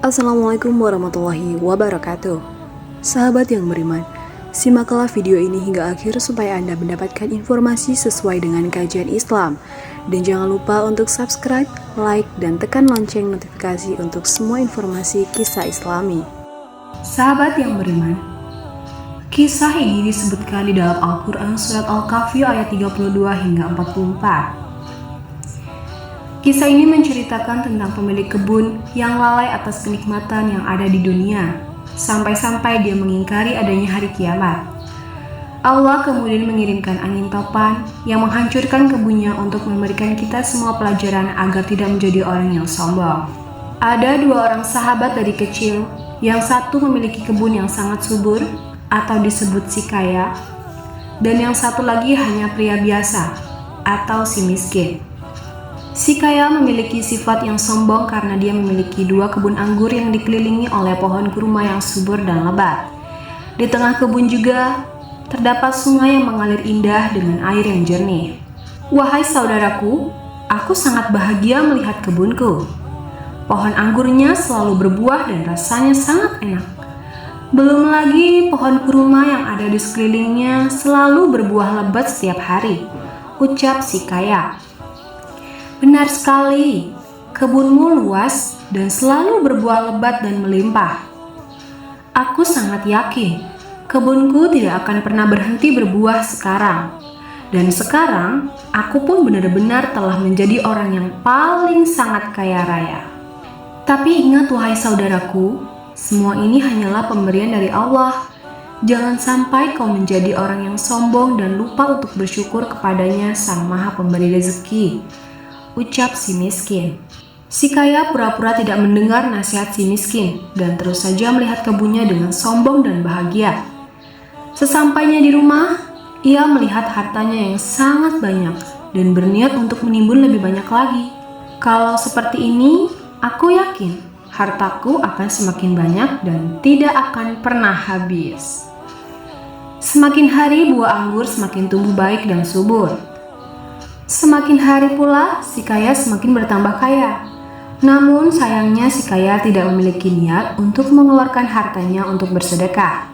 Assalamualaikum warahmatullahi wabarakatuh. Sahabat yang beriman, simaklah video ini hingga akhir supaya Anda mendapatkan informasi sesuai dengan kajian Islam. Dan jangan lupa untuk subscribe, like, dan tekan lonceng notifikasi untuk semua informasi kisah Islami. Sahabat yang beriman, kisah ini disebutkan di dalam Al-Quran Surat Al-Kahfi ayat 32 hingga 44. Kisah ini menceritakan tentang pemilik kebun yang lalai atas kenikmatan yang ada di dunia, sampai-sampai dia mengingkari adanya hari kiamat. Allah kemudian mengirimkan angin topan yang menghancurkan kebunnya untuk memberikan kita semua pelajaran agar tidak menjadi orang yang sombong. Ada dua orang sahabat dari kecil, yang satu memiliki kebun yang sangat subur atau disebut si kaya, dan yang satu lagi hanya pria biasa atau si miskin. Si kaya memiliki sifat yang sombong karena dia memiliki dua kebun anggur yang dikelilingi oleh pohon kurma yang subur dan lebat. Di tengah kebun juga terdapat sungai yang mengalir indah dengan air yang jernih. Wahai saudaraku, aku sangat bahagia melihat kebunku. Pohon anggurnya selalu berbuah dan rasanya sangat enak. Belum lagi pohon kurma yang ada di sekelilingnya selalu berbuah lebat setiap hari, ucap si kaya. Benar sekali, kebunmu luas dan selalu berbuah lebat dan melimpah. Aku sangat yakin, kebunku tidak akan pernah berhenti berbuah sekarang. Dan sekarang, aku pun benar-benar telah menjadi orang yang paling sangat kaya raya. Tapi ingat wahai saudaraku, semua ini hanyalah pemberian dari Allah. Jangan sampai kau menjadi orang yang sombong dan lupa untuk bersyukur kepadanya Sang Maha Pemberi Rezeki, ucap si miskin. Si kaya pura-pura tidak mendengar nasihat si miskin dan terus saja melihat kebunnya dengan sombong dan bahagia. Sesampainya di rumah, ia melihat hartanya yang sangat banyak dan berniat untuk menimbun lebih banyak lagi. Kalau seperti ini, aku yakin hartaku akan semakin banyak dan tidak akan pernah habis. Semakin hari buah anggur semakin tumbuh baik dan subur. Semakin hari pula, si kaya semakin bertambah kaya. Namun sayangnya si kaya tidak memiliki niat untuk mengeluarkan hartanya untuk bersedekah.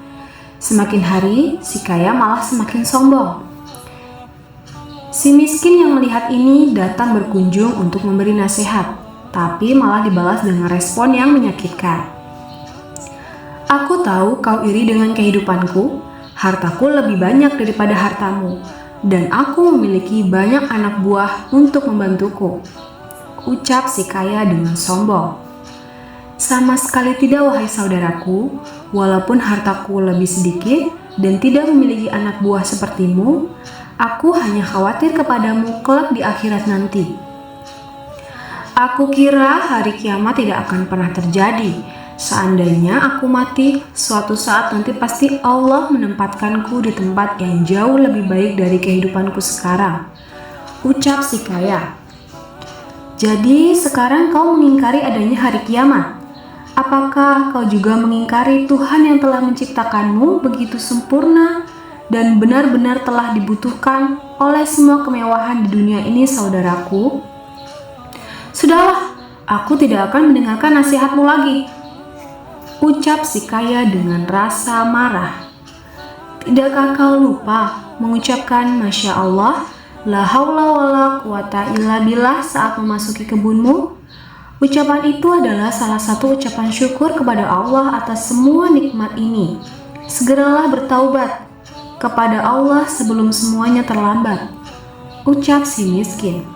Semakin hari, si kaya malah semakin sombong. Si miskin yang melihat ini datang berkunjung untuk memberi nasihat, tapi malah dibalas dengan respon yang menyakitkan. Aku tahu kau iri dengan kehidupanku, hartaku lebih banyak daripada hartamu. Dan aku memiliki banyak anak buah untuk membantuku, ucap si kaya dengan sombong. Sama sekali tidak wahai saudaraku, walaupun hartaku lebih sedikit dan tidak memiliki anak buah sepertimu, aku hanya khawatir kepadamu kelak di akhirat nanti. Aku kira hari kiamat tidak akan pernah terjadi. Seandainya aku mati, suatu saat nanti pasti Allah menempatkanku di tempat yang jauh lebih baik dari kehidupanku sekarang, ucap si kaya. Jadi sekarang kau mengingkari adanya hari kiamat. Apakah kau juga mengingkari Tuhan yang telah menciptakanmu begitu sempurna dan benar-benar telah dibutuhkan oleh semua kemewahan di dunia ini, saudaraku? Sudahlah, aku tidak akan mendengarkan nasihatmu lagi, ucap si kaya dengan rasa marah. Tidakkah kau lupa mengucapkan Masya Allah, la haula wala quwata illa billah saat memasuki kebunmu? Ucapan itu adalah salah satu ucapan syukur kepada Allah atas semua nikmat ini. Segeralah bertaubat kepada Allah sebelum semuanya terlambat, ucap si miskin.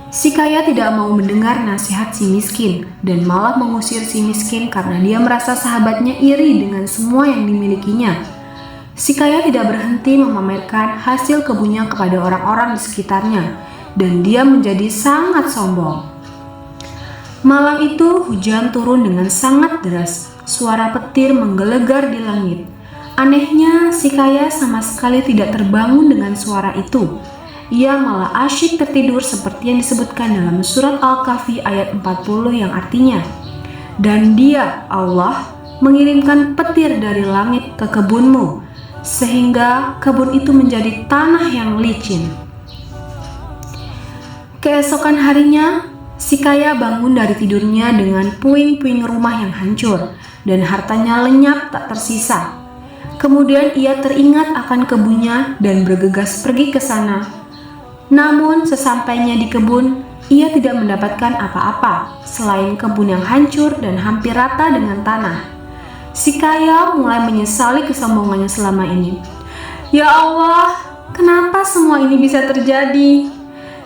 Si kaya tidak mau mendengar nasihat si miskin dan malah mengusir si miskin karena dia merasa sahabatnya iri dengan semua yang dimilikinya. Si kaya tidak berhenti memamerkan hasil kebunnya kepada orang-orang di sekitarnya dan dia menjadi sangat sombong. Malam itu hujan turun dengan sangat deras, suara petir menggelegar di langit. Anehnya si kaya sama sekali tidak terbangun dengan suara itu. Ia malah asyik tertidur seperti yang disebutkan dalam surat Al-Kahfi ayat 40 yang artinya, dan dia, Allah, mengirimkan petir dari langit ke kebunmu, sehingga kebun itu menjadi tanah yang licin. Keesokan harinya, Si kaya bangun dari tidurnya dengan puing-puing rumah yang hancur dan hartanya lenyap tak tersisa. Kemudian ia teringat akan kebunnya dan bergegas pergi ke sana. Namun sesampainya di kebun, ia tidak mendapatkan apa-apa selain kebun yang hancur dan hampir rata dengan tanah. Si kaya mulai menyesali kesombongannya selama ini. Ya Allah, kenapa semua ini bisa terjadi?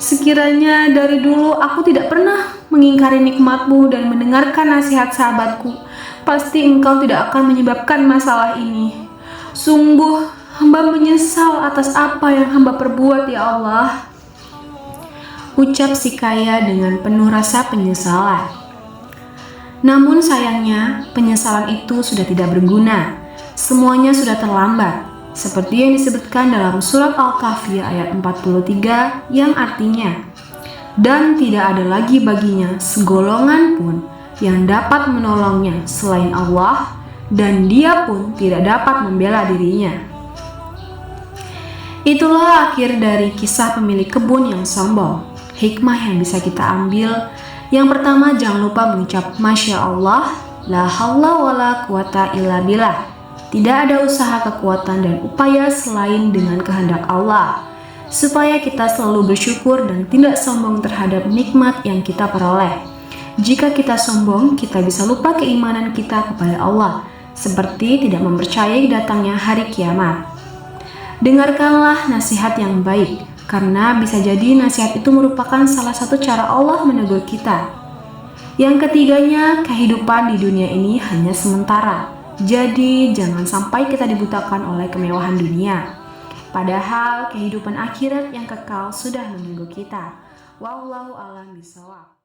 Sekiranya dari dulu aku tidak pernah mengingkari nikmat-Mu dan mendengarkan nasihat sahabatku, pasti Engkau tidak akan menyebabkan masalah ini. Sungguh, hamba menyesal atas apa yang hamba perbuat, ya Allah. Ucap si kaya dengan penuh rasa penyesalan. Namun sayangnya, penyesalan itu sudah tidak berguna. Semuanya sudah terlambat. Seperti yang disebutkan dalam surat Al-Kahfi ayat 43 yang artinya, dan tidak ada lagi baginya segolongan pun yang dapat menolongnya selain Allah, dan dia pun tidak dapat membela dirinya. Itulah akhir dari kisah pemilik kebun yang sombong. Hikmah yang bisa kita ambil, yang pertama, jangan lupa mengucap Masya Allah, la haula wala quwata illa billah. Tidak ada usaha, kekuatan, dan upaya selain dengan kehendak Allah, supaya kita selalu bersyukur dan tidak sombong terhadap nikmat yang kita peroleh. Jika kita sombong, kita bisa lupa keimanan kita kepada Allah, seperti tidak mempercayai datangnya hari kiamat. Dengarkanlah nasihat yang baik, karena bisa jadi nasihat itu merupakan salah satu cara Allah menegur kita. Yang ketiganya, kehidupan di dunia ini hanya sementara. Jadi jangan sampai kita dibutakan oleh kemewahan dunia. Padahal kehidupan akhirat yang kekal sudah menunggu kita. Wallahu a'lam bishawab.